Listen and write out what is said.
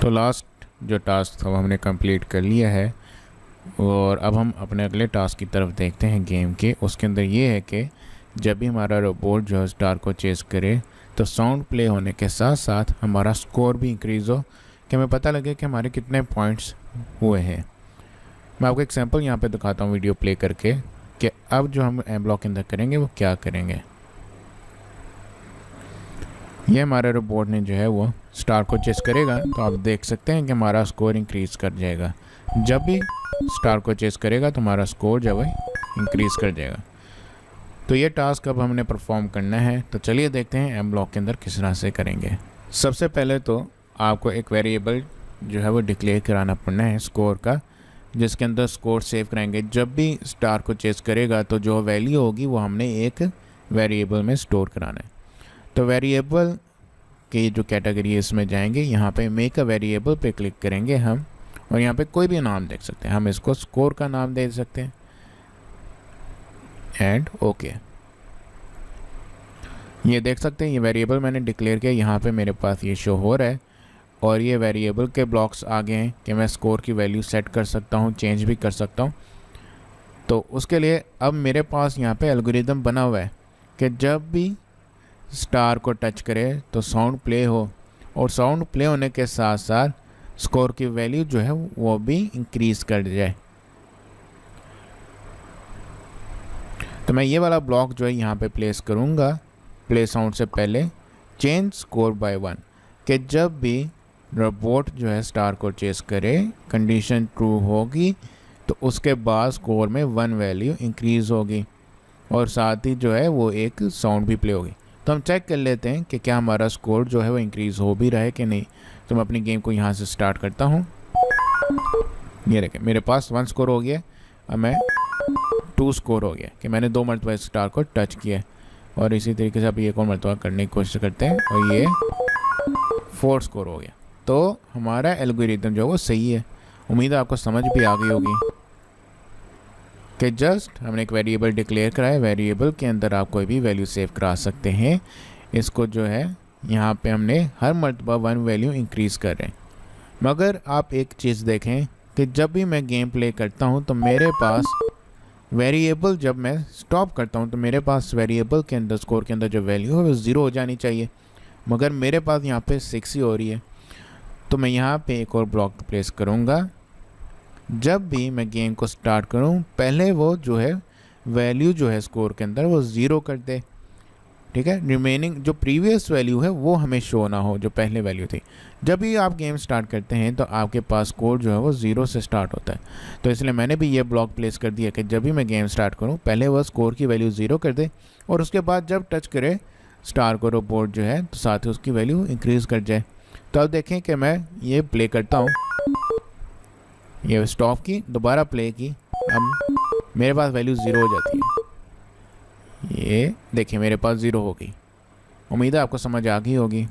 तो लास्ट जो टास्क था वो हमने कंप्लीट कर लिया है और अब हम अपने अगले टास्क की तरफ देखते हैं गेम के। उसके अंदर ये है कि जब भी हमारा रोबोट जो है स्टार को चेस करे तो साउंड प्ले होने के साथ साथ हमारा स्कोर भी इंक्रीज़ हो, कि हमें पता लगे कि हमारे कितने पॉइंट्स हुए हैं। मैं आपको एक सैम्पल यहाँ पे दिखाता हूँ वीडियो प्ले करके कि अब जो हम एम ब्लॉक के अंदर करेंगे वो क्या करेंगे। ये हमारे रोबोट ने जो है वो स्टार को चेस करेगा तो आप देख सकते हैं कि हमारा स्कोर इंक्रीज़ कर जाएगा। जब भी स्टार को चेस करेगा तो हमारा स्कोर जो है इंक्रीज़ कर जाएगा। तो ये टास्क अब हमने परफॉर्म करना है, तो चलिए देखते हैं एम ब्लॉक के अंदर किस तरह से करेंगे। सबसे पहले तो आपको एक वेरिएबल जो है वो डिक्लेयर कराना पड़ना है स्कोर का, जिसके अंदर स्कोर सेव कराएंगे। जब भी स्टार को चेस करेगा तो जो वैल्यू होगी वो हमने एक वेरिएबल में स्टोर कराना है। तो वेरिएबल की जो कैटेगरी है इसमें जाएंगे, यहाँ पे मेक अ वेरिएबल पे क्लिक करेंगे हम, और यहाँ पे कोई भी नाम देख सकते हैं। हम इसको स्कोर का नाम दे सकते हैं एंड ओके। ये देख सकते हैं ये वेरिएबल मैंने डिक्लेयर किया, यहाँ पे मेरे पास ये शो हो रहा है और ये वेरिएबल के ब्लॉक्स आगे हैं कि मैं स्कोर की वैल्यू सेट कर सकता हूँ, चेंज भी कर सकता हूँ। तो उसके लिए अब मेरे पास यहाँ पे एल्गोरिदम बना हुआ है कि जब भी स्टार को टच करे तो साउंड प्ले हो, और साउंड प्ले होने के साथ साथ स्कोर की वैल्यू जो है वो भी इंक्रीज़ कर जाए। तो मैं ये वाला ब्लॉक जो है यहाँ पे प्लेस करूँगा प्ले साउंड से पहले, चेंज स्कोर बाय 1, कि जब भी रोबोट जो है स्टार को चेस करे कंडीशन ट्रू होगी तो उसके बाद स्कोर में 1 वैल्यू इंक्रीज़ होगी और साथ ही जो है वो एक साउंड भी प्ले होगी। तो हम चेक कर लेते हैं कि क्या हमारा स्कोर जो है वो इंक्रीज़ हो भी रहा है कि नहीं। तो मैं अपनी गेम को यहाँ से स्टार्ट करता हूँ। ये देखें मेरे पास 1 स्कोर हो गया, अब मैं 2 स्कोर हो गया कि मैंने 2 मरतबा स्टार को टच किया। और इसी तरीके से अब ये 1 और मरतबा करने की कोशिश करते हैं और ये 4 स्कोर हो गया। तो हमारा एल्गोरिदम जो है वो सही है। उम्मीद है आपको समझ भी आ गई होगी कि जस्ट हमने एक वेरिएबल डिक्लेयर करा है, वेरिएबल के अंदर आप कोई भी वैल्यू सेव करा सकते हैं। इसको जो है यहाँ पे हमने हर मरतबा 1 वैल्यू इंक्रीज़ कर रहे हैं। मगर आप एक चीज़ देखें कि जब भी मैं गेम प्ले करता हूँ तो मेरे पास वेरिएबल, जब मैं स्टॉप करता हूँ तो मेरे पास वेरिएबल के अंदर स्कोर के अंदर जो वैल्यू है वो 0 हो जानी चाहिए, मगर मेरे पास यहाँ पे 6 ही हो रही है। तो मैं यहाँ पे एक और ब्लॉक प्लेस करूँगा। जब भी मैं गेम को स्टार्ट करूँ पहले वो जो है वैल्यू जो है स्कोर के अंदर वो 0 कर दे, ठीक है। रिमेनिंग जो प्रीवियस वैल्यू है वो हमें शो ना हो, जो पहले वैल्यू थी। जब भी आप गेम स्टार्ट करते हैं तो आपके पास स्कोर जो है वो 0 से स्टार्ट होता है। तो इसलिए मैंने भी ये ब्लॉक प्लेस कर दिया कि जब भी मैं गेम स्टार्ट करूँ पहले वह स्कोर की वैल्यू 0 कर दे और उसके बाद जब टच करे स्टार को रोबोट जो है तो साथ ही उसकी वैल्यू इंक्रीज़ कर जाए। तो अब देखें कि मैं ये प्ले करता हूँ, ये स्टॉप की, दोबारा प्ले की, अब मेरे पास वैल्यू 0 हो जाती है। ये देखिए मेरे पास 0 हो गई। उम्मीद है आपको समझ आ गई होगी।